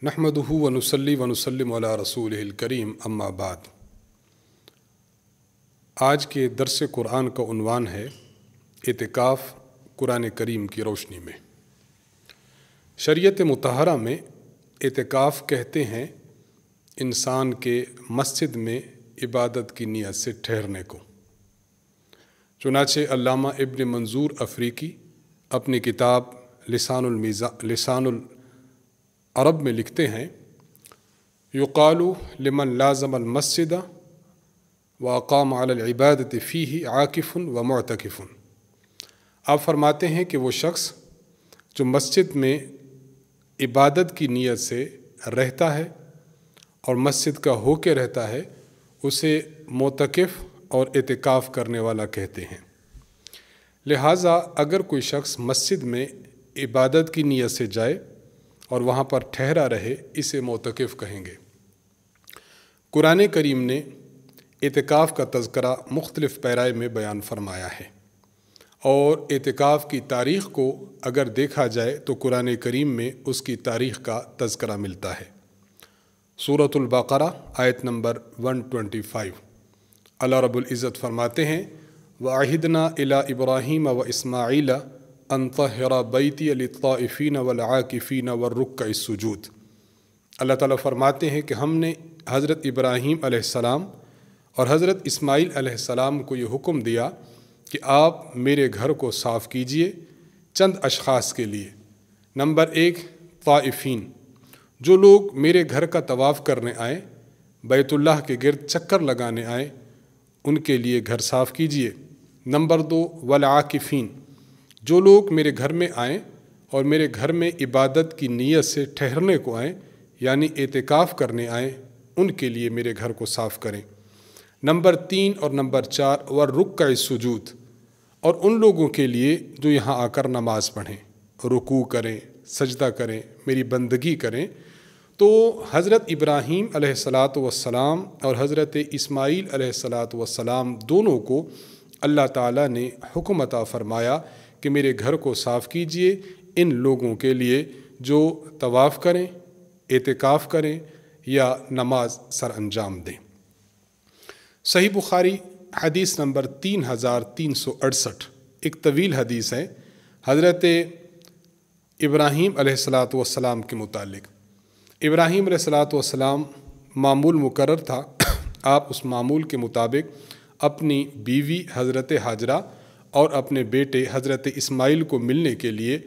نحمدہ ونصلی ونسلم علی رسولہ الکریم اما بعد۔ آج کے درس قرآن کا عنوان ہے اعتکاف قرآن کریم کی روشنی میں۔ شریعت مطہرہ میں اعتکاف کہتے ہیں انسان کے مسجد میں عبادت کی نیت سے ٹھہرنے کو۔ چنانچہ علامہ ابن منظور افریقی اپنی کتاب لسان العرب میں لکھتے ہیں، یقال لمن لازم المسجد واقام علی العبادۃ فیہ عاکف و معتکف۔ آپ فرماتے ہیں کہ وہ شخص جو مسجد میں عبادت کی نیت سے رہتا ہے اور مسجد کا ہو کے رہتا ہے اسے معتکف اور اعتکاف کرنے والا کہتے ہیں۔ لہٰذا اگر کوئی شخص مسجد میں عبادت کی نیت سے جائے اور وہاں پر ٹھہرا رہے اسے معتکف کہیں گے۔ قرآن کریم نے اعتکاف کا تذکرہ مختلف پیرائے میں بیان فرمایا ہے، اور اعتکاف کی تاریخ کو اگر دیکھا جائے تو قرآن کریم میں اس کی تاریخ کا تذکرہ ملتا ہے۔ سورۃ البقرہ آیت نمبر 125، اللہ رب العزت فرماتے ہیں، وَعَهِدْنَا إِلَىٰ إِبْرَاهِيمَ وَإِسْمَاعِيلَ أَن طَهِّرَ بَيْتِيَ لِلطَّائِفِينَ وَالْعَاكِفِينَ وَالرُّكَّعِ السُّجُودِ۔ اللہ تعالیٰ فرماتے ہیں کہ ہم نے حضرت ابراہیم علیہ السلام اور حضرت اسماعیل علیہ السلام کو یہ حکم دیا کہ آپ میرے گھر کو صاف کیجئے چند اشخاص کے لیے۔ نمبر 1، طائفین، جو لوگ میرے گھر کا طواف کرنے آئیں، بیت اللہ کے گرد چکر لگانے آئیں، ان کے لیے گھر صاف کیجئے۔ نمبر 2، والعاکفین، جو لوگ میرے گھر میں آئیں اور میرے گھر میں عبادت کی نیت سے ٹھہرنے کو آئیں یعنی اعتکاف کرنے آئیں، ان کے لیے میرے گھر کو صاف کریں۔ نمبر 3 اور نمبر 4، والرکع السجود، اور ان لوگوں کے لیے جو یہاں آ کر نماز پڑھیں، رکوع کریں، سجدہ کریں، میری بندگی کریں۔ تو حضرت ابراہیم علیہ السلام اور حضرت اسماعیل علیہ السلام دونوں کو اللہ تعالیٰ نے حکم عطا فرمایا کہ میرے گھر کو صاف کیجئے ان لوگوں کے لیے جو طواف کریں، اعتکاف کریں یا نماز سر انجام دیں۔ صحیح بخاری حدیث نمبر 3368، ایک طویل حدیث ہے حضرت ابراہیم علیہ السلام کے متعلق۔ ابراہیم علیہ السلام معمول مقرر تھا، آپ اس معمول کے مطابق اپنی بیوی حضرت ہاجرہ اور اپنے بیٹے حضرت اسماعیل کو ملنے کے لیے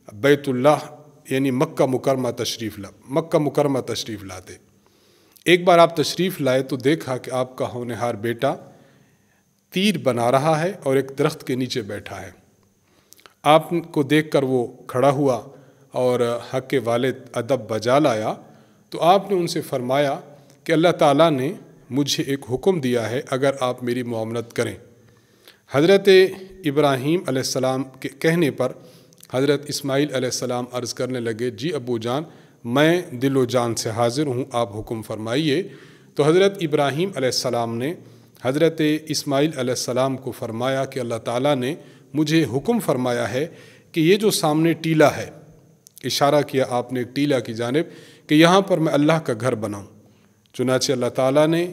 بیت اللہ یعنی مکہ مکرمہ تشریف لاتے۔ ایک بار آپ تشریف لائے تو دیکھا کہ آپ کا ہونہار بیٹا تیر بنا رہا ہے اور ایک درخت کے نیچے بیٹھا ہے۔ آپ کو دیکھ کر وہ کھڑا ہوا اور حق کے والد ادب بجا لایا، تو آپ نے ان سے فرمایا کہ اللہ تعالیٰ نے مجھے ایک حکم دیا ہے اگر آپ میری معاملت کریں۔ حضرت ابراہیم علیہ السلام کے کہنے پر حضرت اسماعیل علیہ السلام عرض کرنے لگے، جی ابو جان میں دل و جان سے حاضر ہوں، آپ حکم فرمائیے۔ تو حضرت ابراہیم علیہ السلام نے حضرت اسماعیل علیہ السلام کو فرمایا کہ اللہ تعالیٰ نے مجھے حکم فرمایا ہے کہ یہ جو سامنے ٹیلا ہے، اشارہ کیا آپ نے ایک ٹیلا کی جانب، کہ یہاں پر میں اللہ کا گھر بناؤں۔ چنانچہ اللہ تعالیٰ نے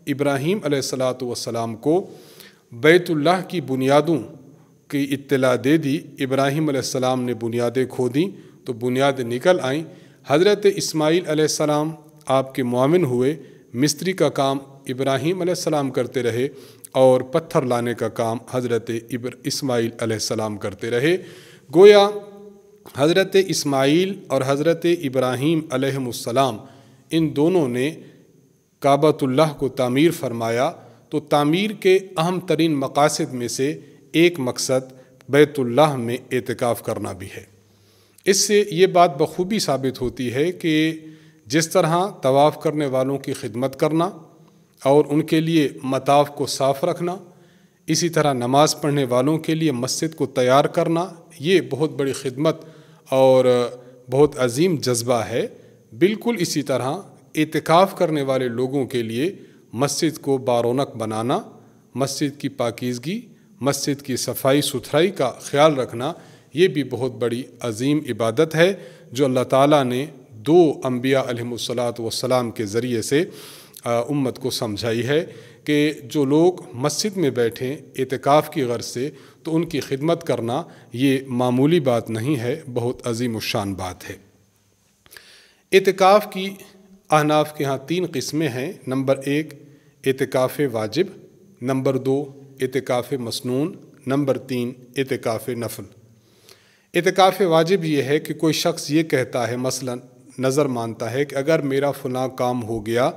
ابراہیم علیہ السلام کو بیت اللہ کی بنیادوں کی اطلاع دے دی۔ ابراہیم علیہ السلام نے بنیادیں کھودیں تو بنیادیں نکل آئیں۔ حضرت اسماعیل علیہ السلام آپ کے معاون ہوئے، مستری کا کام ابراہیم علیہ السلام کرتے رہے اور پتھر لانے کا کام حضرت اسماعیل علیہ السلام کرتے رہے۔ گویا حضرت اسماعیل اور حضرت ابراہیم علیہ السلام ان دونوں نے کعبۃ اللہ کو تعمیر فرمایا، تو تعمیر کے اہم ترین مقاصد میں سے ایک مقصد بیت اللہ میں اعتکاف کرنا بھی ہے۔ اس سے یہ بات بخوبی ثابت ہوتی ہے کہ جس طرح طواف کرنے والوں کی خدمت کرنا اور ان کے لیے مطاف کو صاف رکھنا، اسی طرح نماز پڑھنے والوں کے لیے مسجد کو تیار کرنا، یہ بہت بڑی خدمت اور بہت عظیم جذبہ ہے۔ بالکل اسی طرح اعتکاف کرنے والے لوگوں کے لیے مسجد کو بارونق بنانا، مسجد کی پاکیزگی، مسجد کی صفائی ستھرائی کا خیال رکھنا، یہ بھی بہت بڑی عظیم عبادت ہے جو اللہ تعالیٰ نے دو انبیاء علیہمُصّلاۃ والسلام کے ذریعے سے امت کو سمجھائی ہے کہ جو لوگ مسجد میں بیٹھیں اعتکاف کی غرض سے تو ان کی خدمت کرنا یہ معمولی بات نہیں ہے، بہت عظیم الشان بات ہے۔ اعتکاف کی احناف کے ہاں 3 قسمیں ہیں۔ نمبر 1 اعتکاف واجب، نمبر 2 اعتکاف مسنون، نمبر 3 اعتکاف نفل۔ اعتکاف واجب یہ ہے کہ کوئی شخص یہ کہتا ہے، مثلا نظر مانتا ہے کہ اگر میرا فلاں کام ہو گیا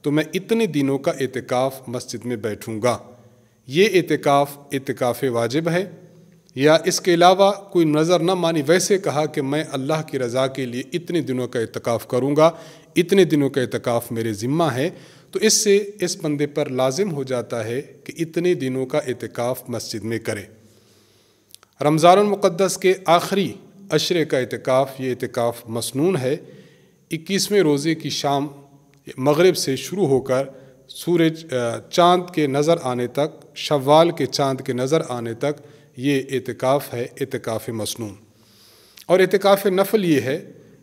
تو میں اتنے دنوں کا اعتکاف مسجد میں بیٹھوں گا، یہ اعتکاف واجب ہے۔ یا اس کے علاوہ کوئی نظر نہ مانی، ویسے کہا کہ میں اللہ کی رضا کے لیے اتنے دنوں کا اعتکاف کروں گا، اتنے دنوں کا اعتکاف میرے ذمہ ہے، تو اس سے اس بندے پر لازم ہو جاتا ہے کہ اتنے دنوں کا اعتکاف مسجد میں کرے۔ رمضان المقدس کے آخری عشرے کا اعتکاف، یہ اعتکاف مسنون ہے۔ 21ویں روزے کی شام مغرب سے شروع ہو کر چاند کے نظر آنے تک، شوال کے چاند کے نظر آنے تک یہ اعتکاف ہے، اعتکاف مسنون۔ اور اعتکاف نفل یہ ہے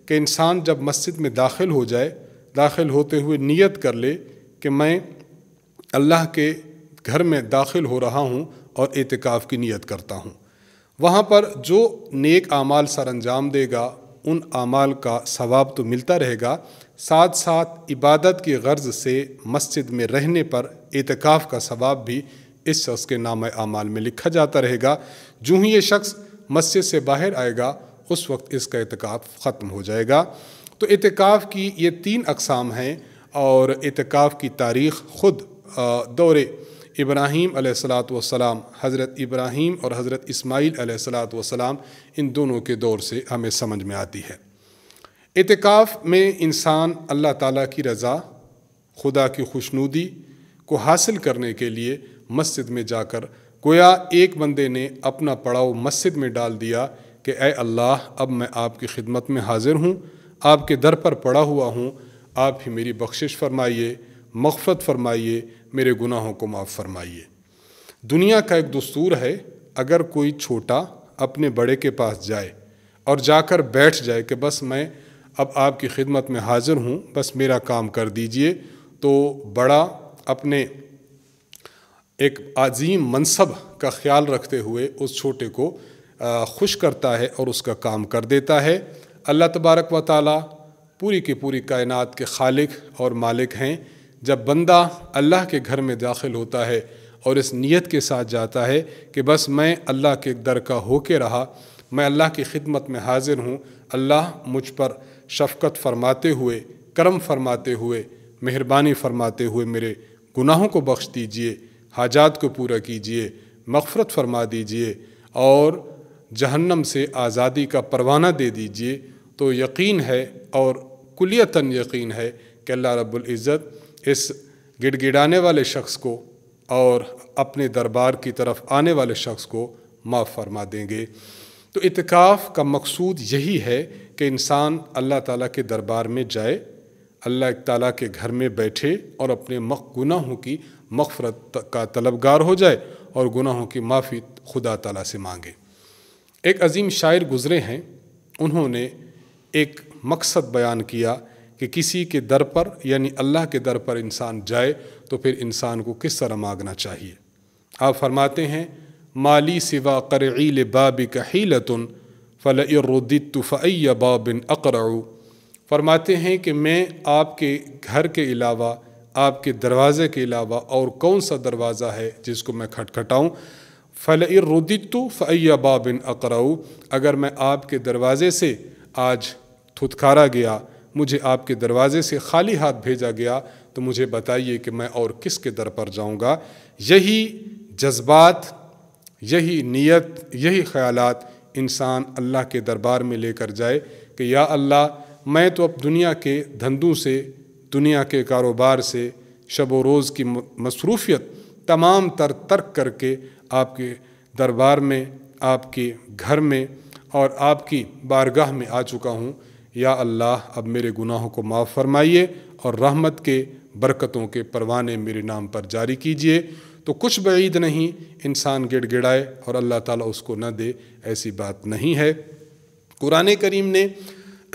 کہ انسان جب مسجد میں داخل ہو جائے، داخل ہوتے ہوئے نیت کر لے کہ میں اللہ کے گھر میں داخل ہو رہا ہوں اور اعتکاف کی نیت کرتا ہوں۔ وہاں پر جو نیک اعمال سر انجام دے گا ان اعمال کا ثواب تو ملتا رہے گا، ساتھ ساتھ عبادت کی غرض سے مسجد میں رہنے پر اعتکاف کا ثواب بھی اس شخص کے نامہ اعمال میں لکھا جاتا رہے گا۔ جو ہی یہ شخص مسجد سے باہر آئے گا اس وقت اس کا اعتکاف ختم ہو جائے گا۔ تو اعتکاف کی یہ 3 اقسام ہیں، اور اعتکاف کی تاریخ خود دور ابراہیم علیہ الصلاۃ والسلام، حضرت ابراہیم اور حضرت اسماعیل علیہ الصلاۃ والسلام، ان دونوں کے دور سے ہمیں سمجھ میں آتی ہے۔ اعتکاف میں انسان اللہ تعالیٰ کی رضا، خدا کی خوشنودی کو حاصل کرنے کے لیے مسجد میں جا کر گویا ایک بندے نے اپنا پڑاؤ مسجد میں ڈال دیا کہ اے اللہ، اب میں آپ کی خدمت میں حاضر ہوں، آپ کے در پر پڑا ہوا ہوں، آپ ہی میری بخشش فرمائیے، مغفرت فرمائیے، میرے گناہوں کو معاف فرمائیے۔ دنیا کا ایک دستور ہے، اگر کوئی چھوٹا اپنے بڑے کے پاس جائے اور جا کر بیٹھ جائے کہ بس میں اب آپ کی خدمت میں حاضر ہوں، بس میرا کام کر دیجئے، تو بڑا اپنے ایک عظیم منصب کا خیال رکھتے ہوئے اس چھوٹے کو خوش کرتا ہے اور اس کا کام کر دیتا ہے۔ اللہ تبارک و تعالی پوری کی پوری کائنات کے خالق اور مالک ہیں۔ جب بندہ اللہ کے گھر میں داخل ہوتا ہے اور اس نیت کے ساتھ جاتا ہے کہ بس میں اللہ کے در کا ہو کے رہا، میں اللہ کی خدمت میں حاضر ہوں، اللہ مجھ پر شفقت فرماتے ہوئے، کرم فرماتے ہوئے، مہربانی فرماتے ہوئے میرے گناہوں کو بخش دیجئے، حاجات کو پورا کیجئے، مغفرت فرما دیجئے اور جہنم سے آزادی کا پروانہ دے دیجئے، تو یقین ہے اور کلیتاً یقین ہے کہ اللہ رب العزت اس گڑ گڑانے والے شخص کو اور اپنے دربار کی طرف آنے والے شخص کو معاف فرما دیں گے۔ تو اعتکاف کا مقصود یہی ہے کہ انسان اللہ تعالیٰ کے دربار میں جائے، اللہ تعالیٰ کے گھر میں بیٹھے اور اپنے گناہوں کی مغفرت کا طلبگار ہو جائے اور گناہوں کی معافی خدا تعالیٰ سے مانگے۔ ایک عظیم شاعر گزرے ہیں، انہوں نے ایک مقصد بیان کیا کہ کسی کے در پر یعنی اللہ کے در پر انسان جائے تو پھر انسان کو کس طرح مانگنا چاہیے۔ آپ فرماتے ہیں مالی سوا قرعی لبابک حیلۃ فلئن رددت فأی باب اقرع، فرماتے ہیں کہ میں آپ کے گھر کے علاوہ، آپ کے دروازے کے علاوہ اور کون سا دروازہ ہے جس کو میں کھٹکھٹاؤں۔ فلئن رددت فأی باب اقرع، اگر میں آپ کے دروازے سے آج تھتکارا گیا، مجھے آپ کے دروازے سے خالی ہاتھ بھیجا گیا، تو مجھے بتائیے کہ میں اور کس کے در پر جاؤں گا۔ یہی جذبات، یہی نیت، یہی خیالات انسان اللہ کے دربار میں لے کر جائے کہ یا اللہ، میں تو اب دنیا کے دھندوں سے، دنیا کے کاروبار سے، شب و روز کی مصروفیت تمام ترک کر کے آپ کے دربار میں، آپ کے گھر میں اور آپ کی بارگاہ میں آ چکا ہوں۔ یا اللہ، اب میرے گناہوں کو معاف فرمائیے اور رحمت کے برکتوں کے پروانے میرے نام پر جاری کیجئے۔ تو کچھ بعید نہیں انسان گڑ گڑائے اور اللہ تعالیٰ اس کو نہ دے، ایسی بات نہیں ہے۔ قرآن کریم نے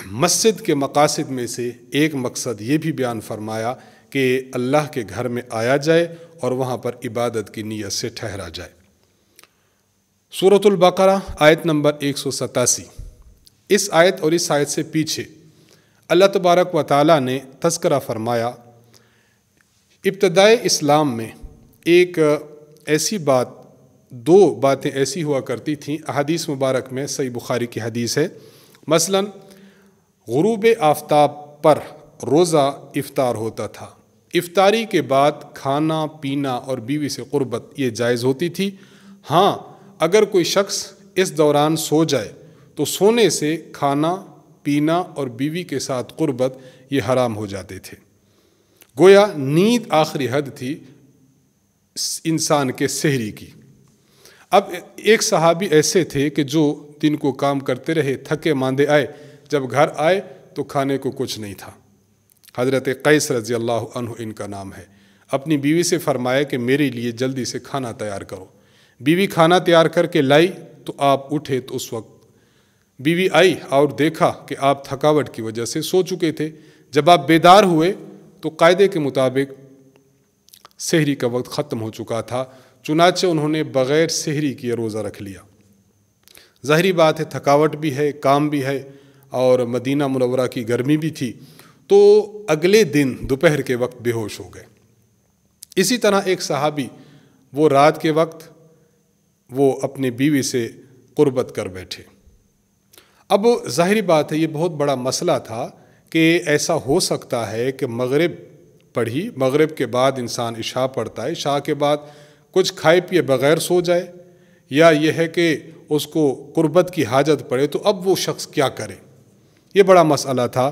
مسجد کے مقاصد میں سے ایک مقصد یہ بھی بیان فرمایا کہ اللہ کے گھر میں آیا جائے اور وہاں پر عبادت کی نیت سے ٹھہرا جائے۔ سورۃ البقرہ آیت نمبر 187، اس آیت اور اس آیت سے پیچھے اللہ تبارک و تعالیٰ نے تذکرہ فرمایا ابتدائے اسلام میں ایک ایسی بات، دو باتیں ایسی ہوا کرتی تھیں، احادیث مبارک میں صحیح بخاری کی حدیث ہے، مثلا غروب آفتاب پر روزہ افطار ہوتا تھا، افطاری کے بعد کھانا پینا اور بیوی سے قربت یہ جائز ہوتی تھی۔ ہاں اگر کوئی شخص اس دوران سو جائے تو سونے سے کھانا پینا اور بیوی کے ساتھ قربت یہ حرام ہو جاتے تھے۔ گویا نیند آخری حد تھی انسان کے سحری کی۔ اب ایک صحابی ایسے تھے کہ جو دن کو کام کرتے رہے، تھکے ماندے آئے، جب گھر آئے تو کھانے کو کچھ نہیں تھا۔ حضرت قیس رضی اللہ عنہ ان کا نام ہے، اپنی بیوی سے فرمایا کہ میرے لیے جلدی سے کھانا تیار کرو۔ بیوی کھانا تیار کر کے لائی تو آپ اٹھے تو اس وقت بیوی آئی اور دیکھا کہ آپ تھکاوٹ کی وجہ سے سو چکے تھے۔ جب آپ بیدار ہوئے تو قاعدے کے مطابق سحری کا وقت ختم ہو چکا تھا، چنانچہ انہوں نے بغیر سحری کیے روزہ رکھ لیا۔ ظاہری بات ہے تھکاوٹ بھی ہے، کام بھی ہے، اور مدینہ منورہ کی گرمی بھی تھی، تو اگلے دن دوپہر کے وقت بے ہوش ہو گئے۔ اسی طرح ایک صحابی وہ رات کے وقت وہ اپنی بیوی سے قربت کر بیٹھے۔ اب ظاہری بات ہے یہ بہت بڑا مسئلہ تھا کہ ایسا ہو سکتا ہے کہ مغرب پڑھی، مغرب کے بعد انسان عشاء پڑھتا ہے، عشاء کے بعد کچھ کھائے پیے بغیر سو جائے، یا یہ ہے کہ اس کو قربت کی حاجت پڑے، تو اب وہ شخص کیا کرے؟ یہ بڑا مسئلہ تھا۔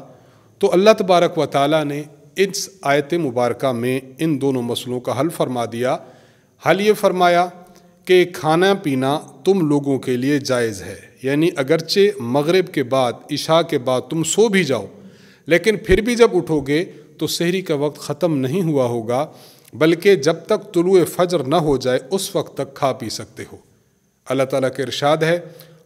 تو اللہ تبارک و تعالیٰ نے اس آیت مبارکہ میں ان دونوں مسئلوں کا حل فرما دیا۔ حل یہ فرمایا کہ کھانا پینا تم لوگوں کے لیے جائز ہے، یعنی اگرچہ مغرب کے بعد، عشاء کے بعد تم سو بھی جاؤ، لیکن پھر بھی جب اٹھو گے تو سحری کا وقت ختم نہیں ہوا ہوگا، بلکہ جب تک طلوع فجر نہ ہو جائے اس وقت تک کھا پی سکتے ہو۔ اللہ تعالیٰ کے ارشاد ہے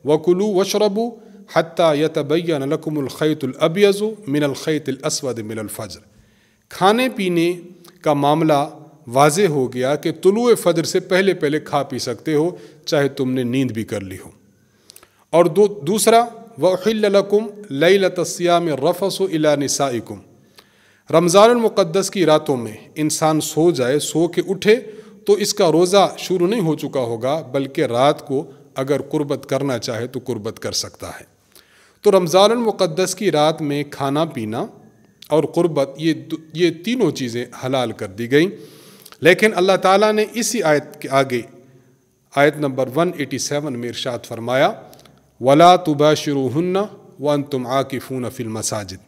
وَكُلُوا وَاشْرَبُوا حَتَّى يَتَبَيَّنَ لَكُمُ الْخَيْطُ الْأَبْيَضُ مِنَ الْخَيْطِ الْأَسْوَدِ مِنَ الْفَجْرِ۔ کھانے پینے کا معاملہ واضح ہو گیا کہ طلوع فجر سے پہلے پہلے کھا پی سکتے ہو، چاہے تم نے نیند بھی کر لی ہو۔ اور دوسرا وَأُحِلَّ لَكُمْ لَيْلَةَ الصِّيَامِ الرَّفَثُ إِلَىٰ نِسَائِكُمْ۔ رمضان المقدس کی راتوں میں انسان سو جائے، سو کے اٹھے تو اس کا روزہ شروع نہیں ہو چکا ہوگا، بلکہ رات کو اگر قربت کرنا چاہے تو قربت کر سکتا ہے۔ تو رمضان المقدس کی رات میں کھانا پینا اور قربت یہ تینوں چیزیں حلال کر دی گئیں، لیکن اللہ تعالیٰ نے اسی آیت کے آگے آیت نمبر 187 میں ارشاد فرمایا وَلَا تُبَاشِرُوهُنَّ وَأَنْتُمْ عَاكِفُونَ فِي الْمَسَاجِدِ۔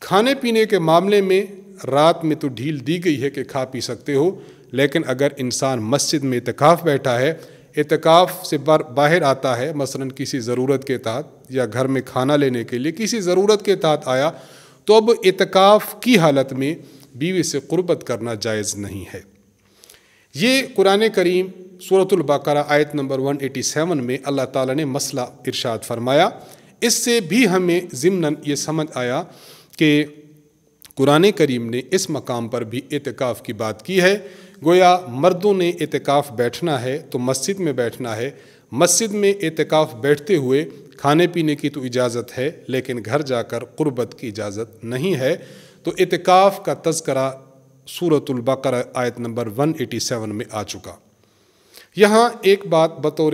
کھانے پینے کے معاملے میں رات میں تو ڈھیل دی گئی ہے کہ کھا پی سکتے ہو، لیکن اگر انسان مسجد میں اعتکاف بیٹھا ہے، اعتکاف سے باہر آتا ہے، مثلا کسی ضرورت کے تحت یا گھر میں کھانا لینے کے لیے کسی ضرورت کے تحت آیا، تو اب اعتکاف کی حالت میں بیوی سے قربت کرنا جائز نہیں ہے۔ یہ قرآن کریم سورۃ البقرہ آیت نمبر 187 میں اللہ تعالیٰ نے مسئلہ ارشاد فرمایا۔ اس سے بھی ہمیں ضمناً یہ سمجھ آیا کہ قرآن کریم نے اس مقام پر بھی اعتکاف کی بات کی ہے۔ گویا مردوں نے اعتکاف بیٹھنا ہے تو مسجد میں بیٹھنا ہے، مسجد میں اعتکاف بیٹھتے ہوئے کھانے پینے کی تو اجازت ہے، لیکن گھر جا کر قربت کی اجازت نہیں ہے۔ تو اعتکاف کا تذکرہ سورۃ البقرہ آیت نمبر 187 میں آ چکا۔ یہاں ایک بات بطور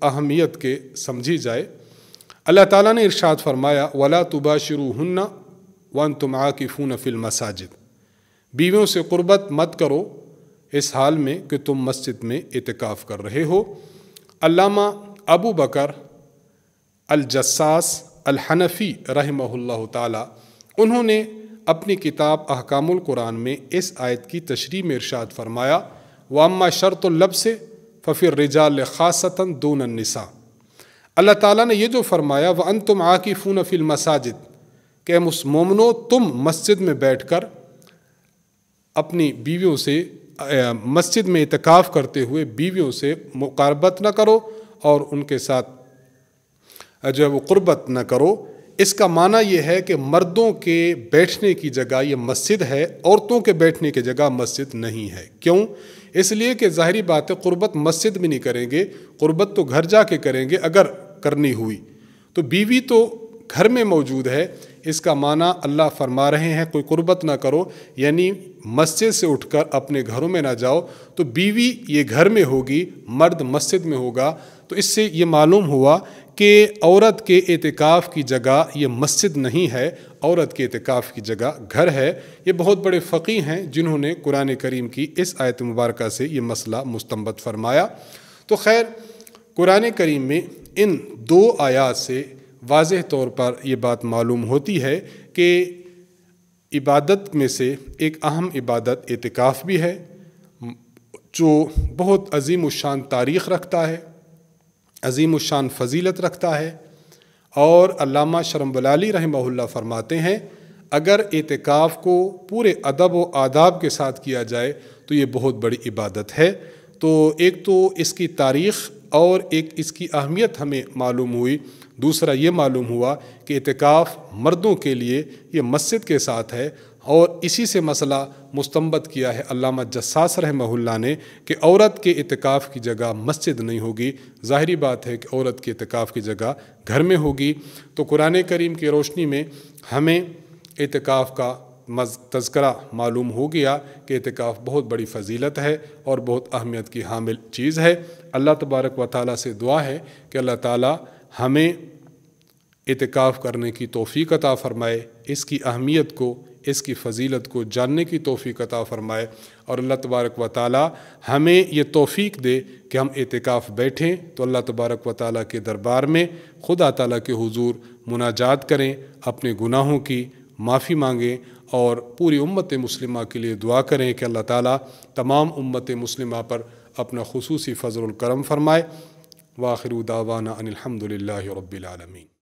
اہمیت کے سمجھی جائے، اللہ تعالیٰ نے ارشاد فرمایا وَلَا تُبَاشِرُوهُنَّ وَأَنْتُمْ عَاكِفُونَ فِي الْمَسَاجِدِ۔ بیویوں سے قربت مت کرو اس حال میں کہ تم مسجد میں اعتکاف کر رہے ہو۔ علامہ ابو بکر الجساس الحنفی رحمہ اللہ تعالی، انہوں نے اپنی کتاب احکام القرآن میں اس آیت کی تشریح میں ارشاد فرمایا وَأَمَّا شَرْطُ اللَّبْسِ فَفِي الرِّجَالِ خَاصَّةً دُونَ النِّسَاءِ۔ اللہ تعالیٰ نے یہ جو فرمایا وَأَنْتُمْ عَاكِفُونَ فِي الْمَسَاجِدِ کہ مومنو تم مسجد میں بیٹھ کر اپنی بیویوں سے مسجد میں اعتکاف کرتے ہوئے بیویوں سے مقاربت نہ کرو اور ان کے ساتھ جو ہے وہ قربت نہ کرو، اس کا معنی یہ ہے کہ مردوں کے بیٹھنے کی جگہ یہ مسجد ہے، عورتوں کے بیٹھنے کی جگہ مسجد نہیں ہے۔ کیوں؟ اس لیے کہ ظاہری بات ہے قربت مسجد میں نہیں کریں گے، قربت تو گھر جا کے کریں گے اگر کرنی ہوئی، تو بیوی تو گھر میں موجود ہے۔ اس کا معنی اللہ فرما رہے ہیں کوئی قربت نہ کرو، یعنی مسجد سے اٹھ کر اپنے گھروں میں نہ جاؤ، تو بیوی یہ گھر میں ہوگی، مرد مسجد میں ہوگا۔ تو اس سے یہ معلوم ہوا کہ عورت کے اعتکاف کی جگہ یہ مسجد نہیں ہے، عورت کے اعتکاف کی جگہ گھر ہے۔ یہ بہت بڑے فقیہ ہیں جنہوں نے قرآن کریم کی اس آیت مبارکہ سے یہ مسئلہ مستنبط فرمایا۔ تو خیر، قرآن کریم میں ان دو آیات سے واضح طور پر یہ بات معلوم ہوتی ہے کہ عبادت میں سے ایک اہم عبادت اعتکاف بھی ہے، جو بہت عظیم الشان تاریخ رکھتا ہے، عظیم الشان فضیلت رکھتا ہے۔ اور علامہ شرمبلالی رحمہ اللہ فرماتے ہیں اگر اعتکاف کو پورے ادب و آداب کے ساتھ کیا جائے تو یہ بہت بڑی عبادت ہے۔ تو ایک تو اس کی تاریخ اور ایک اس کی اہمیت ہمیں معلوم ہوئی، دوسرا یہ معلوم ہوا کہ اعتکاف مردوں کے لیے یہ مسجد کے ساتھ ہے، اور اسی سے مسئلہ مستنبط کیا ہے علامہ جساس رحمہ اللہ نے کہ عورت کے اعتکاف کی جگہ مسجد نہیں ہوگی۔ ظاہری بات ہے کہ عورت کے اعتکاف کی جگہ گھر میں ہوگی۔ تو قرآن کریم کی روشنی میں ہمیں اعتکاف کا تذکرہ معلوم ہو گیا کہ اعتکاف بہت بڑی فضیلت ہے اور بہت اہمیت کی حامل چیز ہے۔ اللہ تبارک و تعالیٰ سے دعا ہے کہ اللہ تعالیٰ ہمیں اعتکاف کرنے کی توفیق عطا فرمائے، اس کی اہمیت کو، اس کی فضیلت کو جاننے کی توفیق عطا فرمائے، اور اللہ تبارک و تعالیٰ ہمیں یہ توفیق دے کہ ہم اعتکاف بیٹھیں تو اللہ تبارک و تعالیٰ کے دربار میں خدا تعالیٰ کے حضور مناجات کریں، اپنے گناہوں کی معافی مانگیں، اور پوری امت مسلمہ کے لیے دعا کریں کہ اللہ تعالیٰ تمام امت مسلمہ پر اپنا خصوصی فضل و کرم فرمائے۔ وآخر دعوانا ان الحمد للہ رب العالمین۔